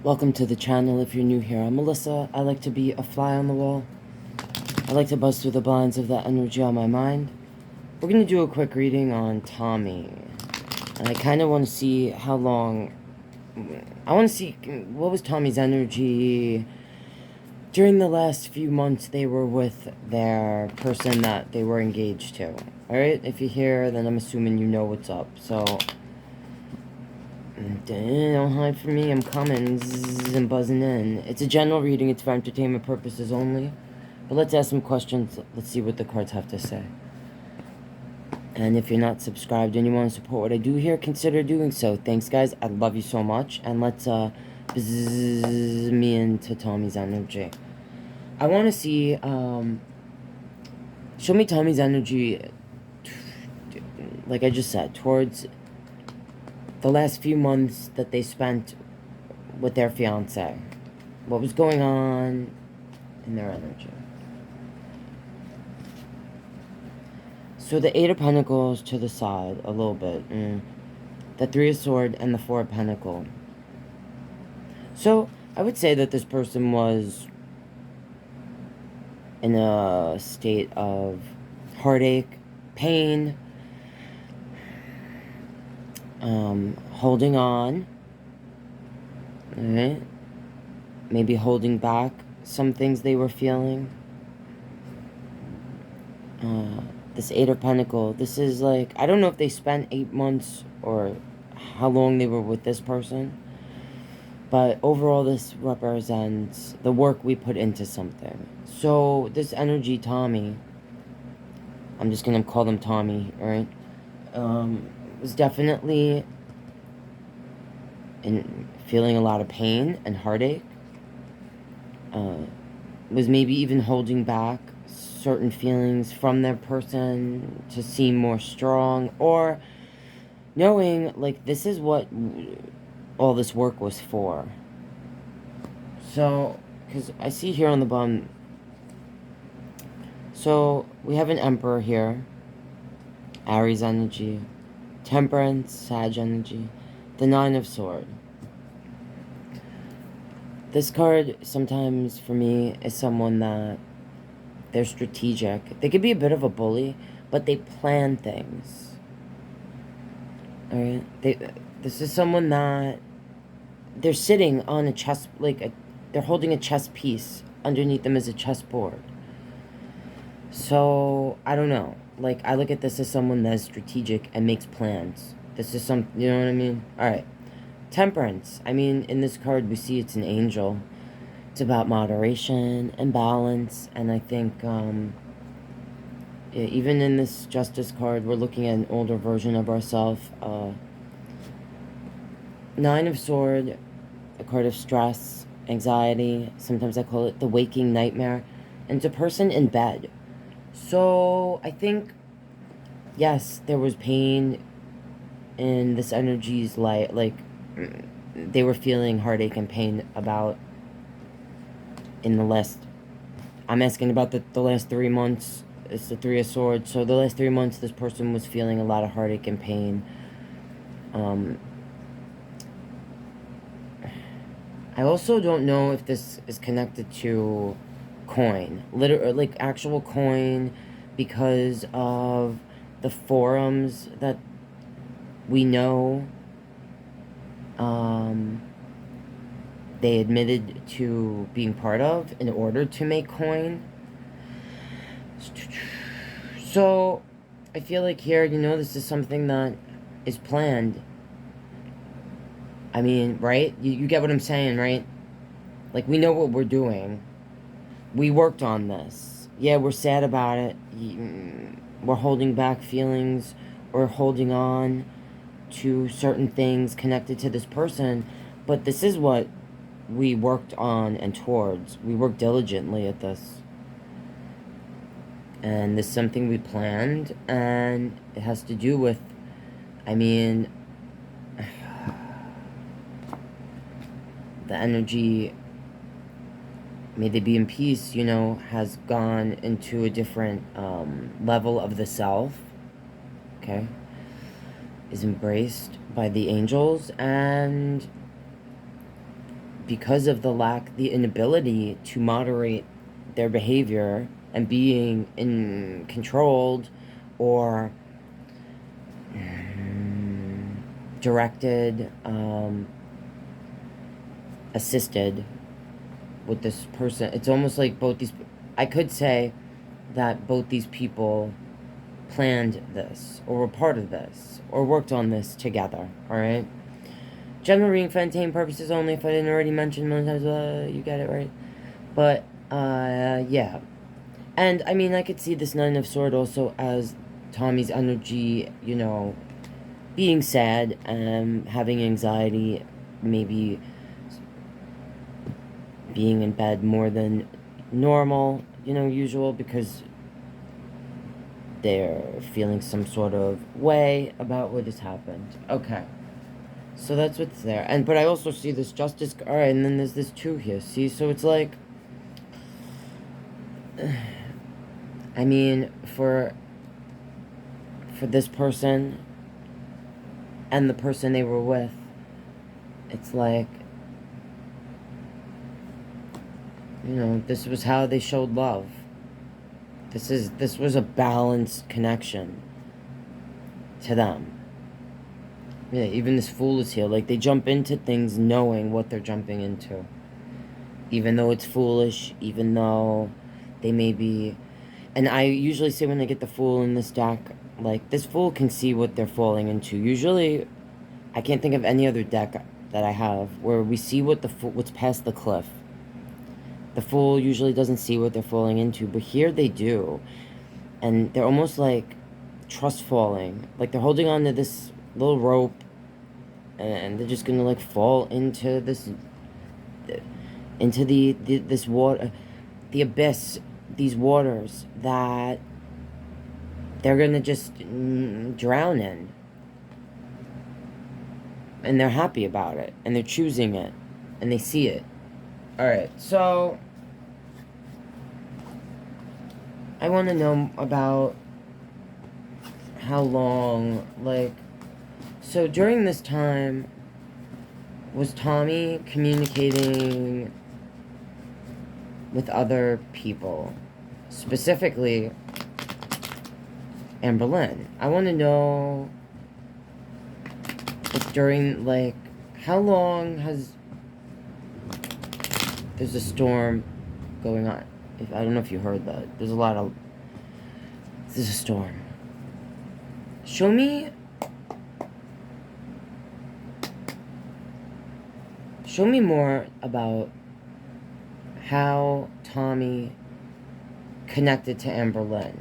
Welcome to the channel if you're new here. I'm Melissa. I like to be a fly on the wall. I like to bust through the blinds of that energy on my mind. We're going to do a quick reading on Tommy. And I kind of want to see how long... I want to see what was Tommy's energy during the last few months they were with their person that they were engaged to. Alright? If you're here, then I'm assuming you know what's up. So... don't hide from me, I'm coming. Zzz, and buzzing in. It's a general reading, it's for entertainment purposes only. But let's ask some questions. Let's see what the cards have to say. And if you're not subscribed and you want to support what I do here, consider doing so. Thanks, guys. I love you so much. And let's buzz me into Tommy's energy. I want to see, show me Tommy's energy, like I just said, towards the last few months that they spent with their fiance. What was going on in their energy. So the Eight of Pentacles to the side a little bit. The Three of Swords and the Four of Pentacles. So I would say that this person was in a state of heartache, pain, holding on, right? Maybe holding back some things they were feeling. This Eight of Pentacles, this is like, I don't know if they spent 8 months or how long they were with this person, but overall this represents the work we put into something. So this energy, Tommy, I'm just gonna call them Tommy, right? Was definitely in feeling a lot of pain and heartache. Was maybe even holding back certain feelings from their person to seem more strong, or knowing like this is what all this work was for. So, because I see here on the bottom, so we have an Emperor here, Aries energy, Temperance, Sag energy, the Nine of Swords. This card sometimes for me is someone that they're strategic. They could be a bit of a bully, but they plan things. Alright? This is someone that they're sitting on a chess, they're holding a chess piece. Underneath them is a chessboard. So, I don't know. Like, I look at this as someone that's strategic and makes plans. This is some, you know what I mean? Alright. Temperance. I mean, in this card we see it's an angel. It's about moderation and balance. And I think, even in this Justice card, we're looking at an older version of ourselves. Nine of Swords, a card of stress, anxiety. Sometimes I call it the waking nightmare. And it's a person in bed. So, I think, yes, there was pain in this energy's light. Like, they were feeling heartache and pain about in the last... I'm asking about the last 3 months. It's the Three of Swords. So, the last 3 months, this person was feeling a lot of heartache and pain. I also don't know if this is connected to coin, like actual coin, because of the forums that we know they admitted to being part of in order to make coin. So I feel like here, you know, this is something that is planned. I mean, right? You get what I'm saying, right? Like, we know what we're doing. We worked on this. Yeah, we're sad about it. We're holding back feelings. Or holding on to certain things connected to this person. But this is what we worked on and towards. We worked diligently at this. And this is something we planned. And it has to do with, I mean, the energy, may they be in peace, you know, has gone into a different level of the self, okay, is embraced by the angels, and because of the inability to moderate their behavior and being controlled or directed, assisted with this person. It's almost like both these, I could say that both these people planned this, or were part of this, or worked on this together, alright? General reading for entertainment purposes only. If I didn't already mention many times, you get it, right? But, yeah. And, I mean, I could see this Nine of Swords also as Tommy's energy, you know, being sad and having anxiety, maybe being in bed more than normal, you know, usual, because they're feeling some sort of way about what has happened. Okay. So that's what's there. But I also see this Justice, alright, and then there's this 2 here, see? So it's like, I mean, for this person and the person they were with, it's like, you know, this was how they showed love. This was a balanced connection to them. Yeah, even this Fool is here. Like, they jump into things knowing what they're jumping into. Even though it's foolish, even though they may be... And I usually say when I get the Fool in this deck, like, this Fool can see what they're falling into. Usually, I can't think of any other deck that I have where we see what's past the cliff. The Fool usually doesn't see what they're falling into, but here they do. And they're almost like trust falling. Like, they're holding on to this little rope, and they're just gonna like fall into this, into this water, the abyss, these waters that they're gonna just drown in, and they're happy about it, and they're choosing it, and they see it. All right, so I want to know about how long, like, so during this time, was Tommy communicating with other people? Specifically, Amberlynn. I want to know if during, like, how long has... There's a storm going on. I don't know if you heard that. There's a lot of... There's a storm. Show me more about how Tommy connected to Amberlynn.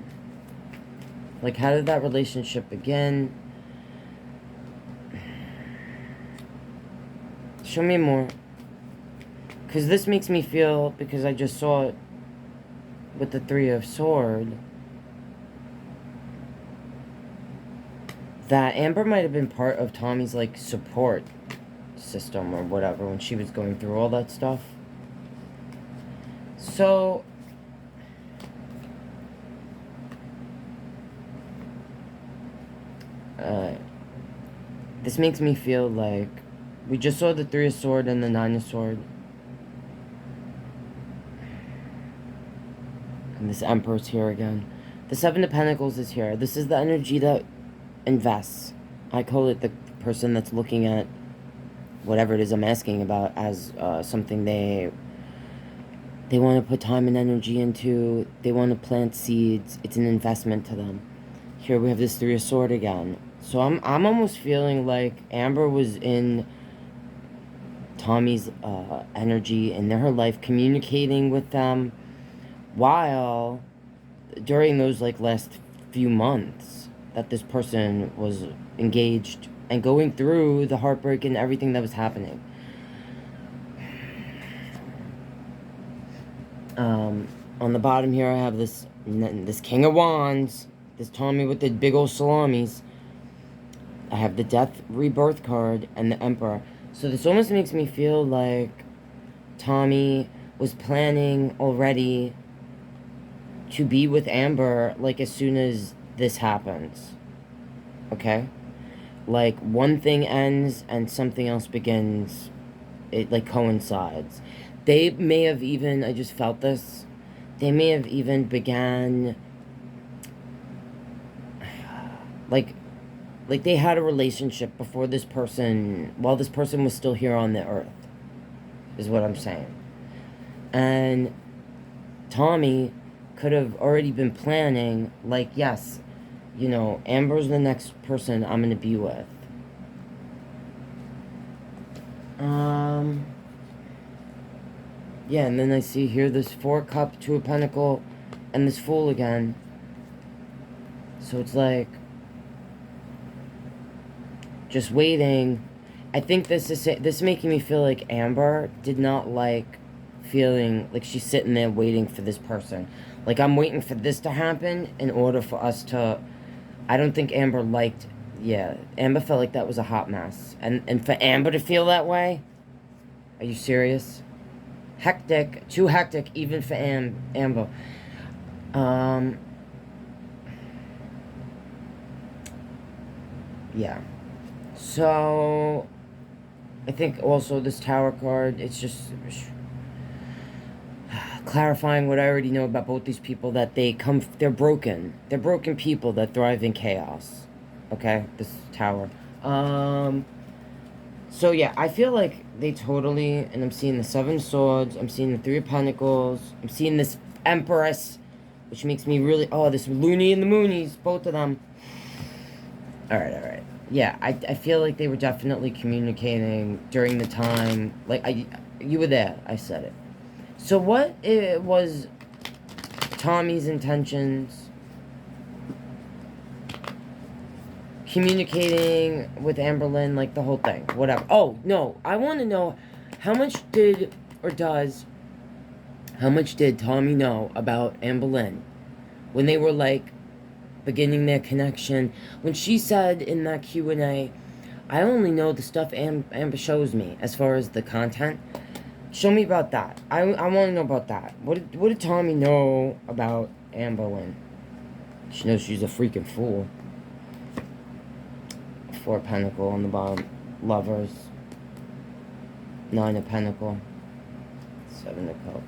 Like, how did that relationship begin? Show me more. Because this makes me feel, because I just saw it with the 3 of Swords, that Amber might have been part of Tommy's, like, support system or whatever when she was going through all that stuff. So, this makes me feel like we just saw the 3 of Swords and the 9 of Swords. And this Emperor's here again. The 7 of Pentacles is here. This is the energy that invests. I call it the person that's looking at whatever it is I'm asking about as something they want to put time and energy into. They want to plant seeds. It's an investment to them. Here we have this 3 of Swords again. So I'm almost feeling like Amber was in Tommy's energy in her life, communicating with them, while during those, like, last few months that this person was engaged and going through the heartbreak and everything that was happening. On the bottom here I have this King of Wands, this Tommy with the big old salamis. I have the Death Rebirth card and the Emperor. So this almost makes me feel like Tommy was planning already to be with Amber, like, as soon as this happens. Okay? Like, one thing ends and something else begins it like coincides. They may have even, I just felt this, they may have even began, like they had a relationship before this person, while this person was still here on the earth, is what I'm saying. And Tommy could have already been planning, like, yes, you know, Amber's the next person I'm going to be with. Yeah, and then I see here this 4 cup, 2 of pentacle, and this fool again. So it's like, just waiting. I think this is making me feel like Amber did not like feeling like she's sitting there waiting for this person. Like, I'm waiting for this to happen in order for us to... I don't think Amber liked... Yeah, Amber felt like that was a hot mess. And for Amber to feel that way? Are you serious? Hectic. Too hectic, even for Amber. Yeah. So... I think also this Tower card, it's just... clarifying what I already know about both these people, that they're broken. They're broken people that thrive in chaos. Okay? This Tower. So yeah, I feel like they totally, and I'm seeing the 7 swords, I'm seeing the 3 of pentacles, I'm seeing this Empress, which makes me really, oh, this Looney and the Moonies, both of them. Alright. Yeah, I feel like they were definitely communicating during the time, like, you were there, I said it. So what was Tommy's intentions? Communicating with Amberlynn, like the whole thing, whatever. Oh, no, I want to know how much did Tommy know about Amberlynn when they were, like, beginning their connection? When she said in that Q&A, I only know the stuff Amber shows me as far as the content. Show me about that. I want to know about that. What did Tommy know about Amberlynn? She knows she's a freaking fool. 4 of pentacle on the bottom. Lovers. 9 of pentacle. 7 of cup.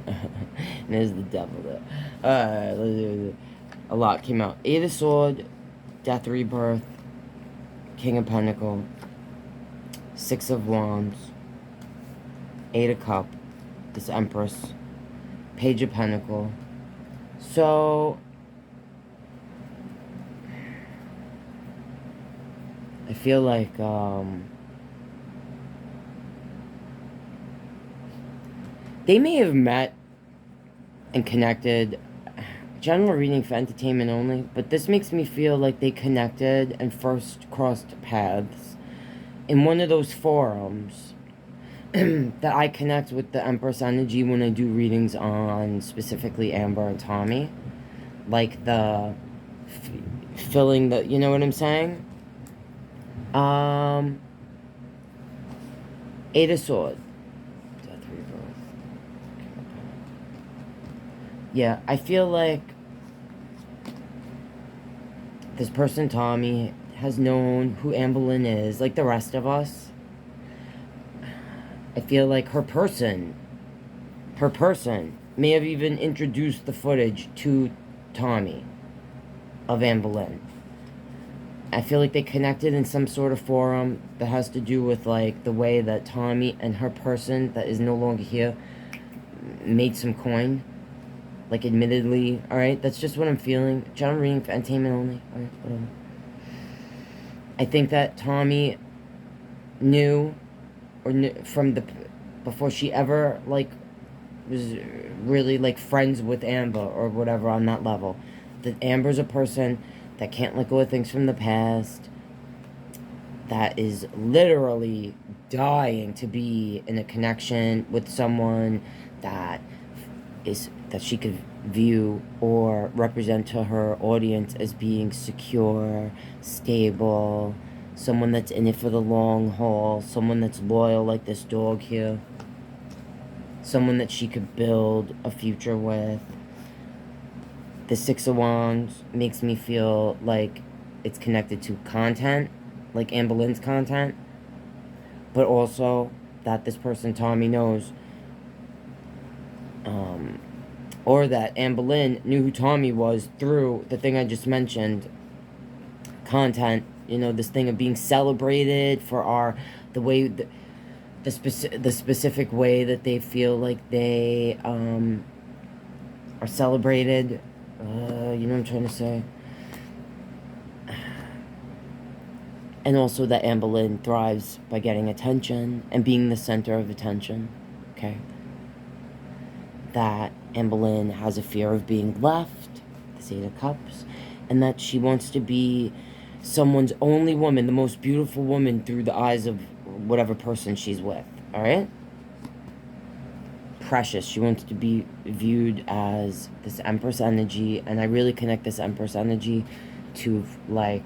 And there's the devil there. Alright, a lot came out. 8 of sword. Death rebirth. King of pentacle. 6 of wands. 8 of cup. This Empress. Page of pentacle. So... I feel like, they may have met and connected, general reading for entertainment only, but this makes me feel like they connected and first crossed paths in one of those forums that I connect with the Empress energy when I do readings on specifically Amber and Tommy. Like the filling the, you know what I'm saying? 8 of swords. Death rebirth. Yeah, I feel like this person, Tommy, has known who Amberlynn is, like the rest of us. I feel like her person may have even introduced the footage to Tommy of Amberlynn. I feel like they connected in some sort of forum that has to do with, like, the way that Tommy and her person that is no longer here made some coin. Like, admittedly, alright? That's just what I'm feeling. General reading for entertainment only. Alright, whatever. I think that Tommy knew, from the... before she ever, like, was really, like, friends with Amber or whatever on that level, that Amber's a person that can't let go of things from the past, that is literally dying to be in a connection with someone that she could view or represent to her audience as being secure, stable, someone that's in it for the long haul, someone that's loyal like this dog here, someone that she could build a future with. The 6 of Wands makes me feel like it's connected to content, like Amberlynn's content, but also that this person, Tommy, knows, or that Amberlynn knew who Tommy was through the thing I just mentioned, content, you know, this thing of being celebrated for the way, the specific way that they feel like they, are celebrated, you know what I'm trying to say? And also that Amberlynn thrives by getting attention and being the center of attention, okay? That Amberlynn has a fear of being left, the 8 of Cups, and that she wants to be someone's only woman, the most beautiful woman through the eyes of whatever person she's with, all right? Precious. She wants to be viewed as this Empress energy, and I really connect this Empress energy to like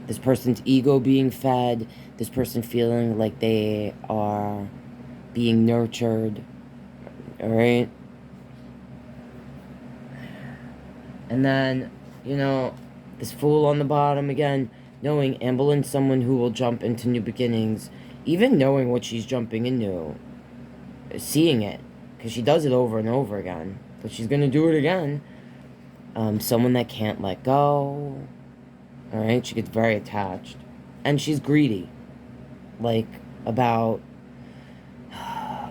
this person's ego being fed, this person feeling like they are being nurtured, all right? And then, you know, this Fool on the bottom again, knowing Amberlynn's someone who will jump into new beginnings, even knowing what she's jumping into, seeing it, because she does it over and over again, but she's going to do it again. Someone that can't let go, all right? She gets very attached, and she's greedy, like, about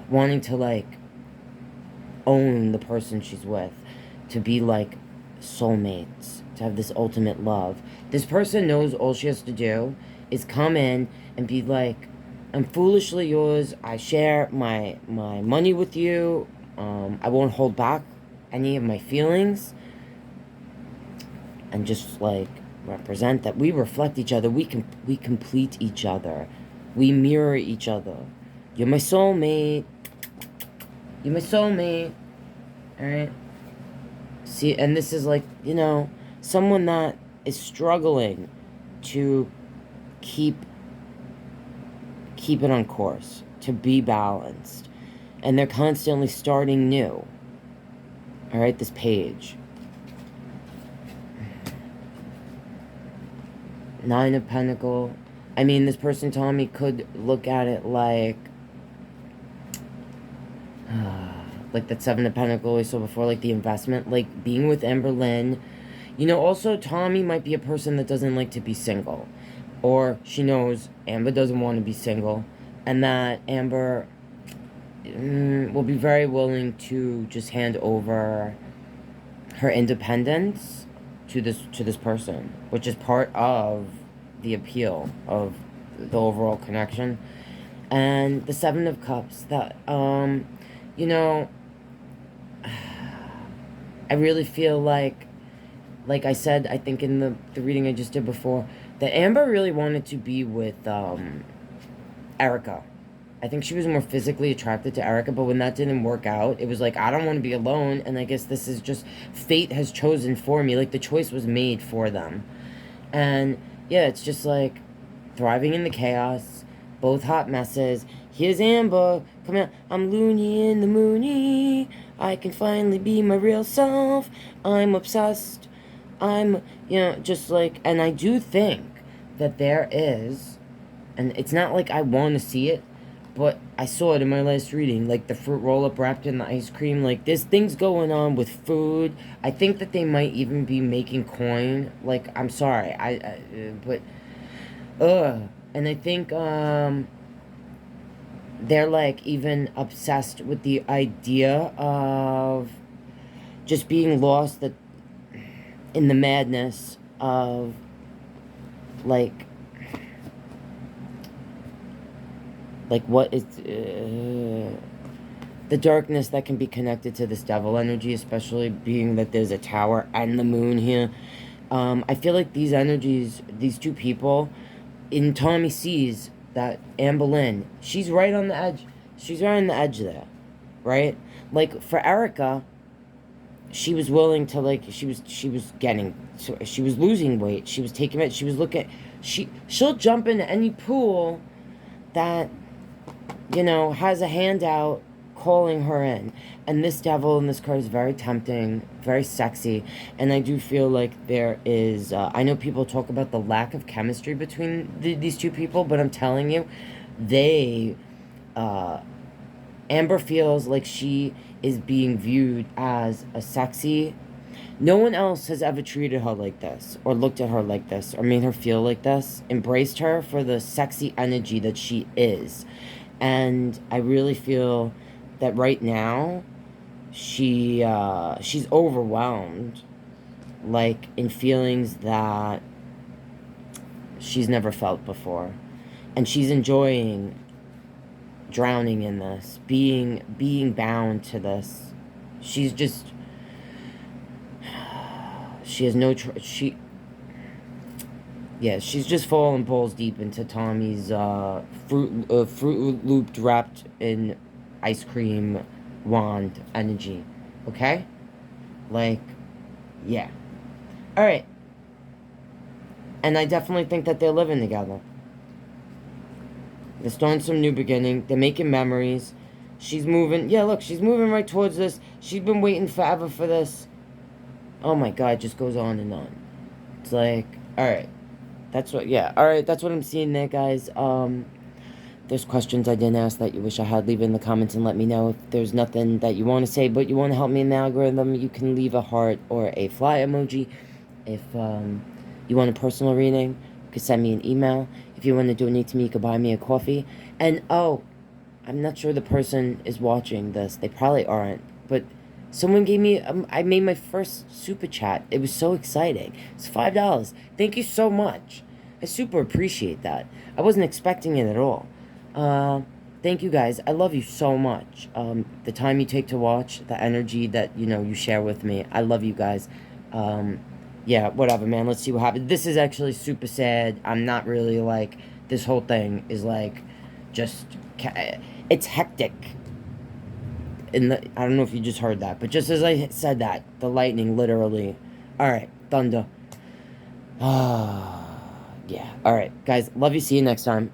wanting to, like, own the person she's with, to be, like, soulmates, to have this ultimate love. This person knows all she has to do is come in and be like, I'm foolishly yours, I share my money with you, I won't hold back any of my feelings, and just, like, represent that we reflect each other, we complete each other, we mirror each other. You're my soulmate, you're my soulmate, alright? See, and this is like, you know, someone that is struggling to keep it on course, to be balanced, and they're constantly starting new. All right, this page, 9 of Pentacles. I mean, this person, Tommy, could look at it like that 7 of Pentacles we saw before, like the investment, like being with Amberlynn. You know, also Tommy might be a person that doesn't like to be single, or she knows Amber doesn't want to be single, and that Amber will be very willing to just hand over her independence to this person, which is part of the appeal of the overall connection. And the 7 of Cups, that you know, I really feel like I said, I think in the reading I just did before, that Amber really wanted to be with Erica. I think she was more physically attracted to Erica, but when that didn't work out, it was like, I don't want to be alone, and I guess this is just, fate has chosen for me, like the choice was made for them. And yeah, it's just like, thriving in the chaos, both hot messes. Here's Amber, come out, I'm loony in the moony, I can finally be my real self, I'm obsessed, I'm, you know, just like, and I do think that there is, and it's not like I want to see it, but I saw it in my last reading, like the fruit roll-up wrapped in the ice cream, like there's things going on with food. I think that they might even be making coin, like, I'm sorry, but, and I think, they're like even obsessed with the idea of just being lost in the madness of like what is the darkness that can be connected to this devil energy, especially being that there's a tower and the moon here. I feel like these energies, these two people, in Tommy sees that Amberlynn, she's right on the edge. She's right on the edge there, right? Like, for Erica, she was willing to, like, she was losing weight. She was taking it. She was looking, she'll jump into any pool that, you know, has a handout calling her in. And this devil in this card is very tempting, very sexy. And I do feel like there is, I know people talk about the lack of chemistry between these two people, but I'm telling you, They, Amber feels like she is being viewed as a sexy. No one else has ever treated her like this, or looked at her like this, or made her feel like this, embraced her for the sexy energy that she is. And I really feel that right now, she's overwhelmed, like in feelings that she's never felt before. And she's enjoying drowning in this, being bound to this. She's just, she has no yeah, she's just fallen balls deep into Tommy's fruit looped wrapped in ice cream wand energy. Okay? Like, yeah. Alright. And I definitely think that they're living together. They're starting some new beginning. They're making memories. She's moving. Yeah, look, she's moving right towards this. She's been waiting forever for this. Oh my god, it just goes on and on. It's like, alright. That's what, yeah. Alright, that's what I'm seeing there, guys. There's questions I didn't ask that you wish I had, leave it in the comments and let me know. If there's nothing that you want to say, but you want to help me in the algorithm, you can leave a heart or a fly emoji. If you want a personal reading, you can send me an email. If you want to donate to me, you can buy me a coffee. And, oh, I'm not sure the person is watching this. They probably aren't. But someone gave me, I made my first super chat. It was so exciting. It's $5. Thank you so much. I super appreciate that. I wasn't expecting it at all. Thank you guys. I love you so much. The time you take to watch, the energy that, you know, you share with me. I love you guys. Yeah, whatever, man. Let's see what happens. This is actually super sad. I'm not really, like, this whole thing is, like, just, it's hectic. And I don't know if you just heard that, but just as I said that, the lightning, literally. Alright, thunder. Yeah. Alright, guys. Love you. See you next time.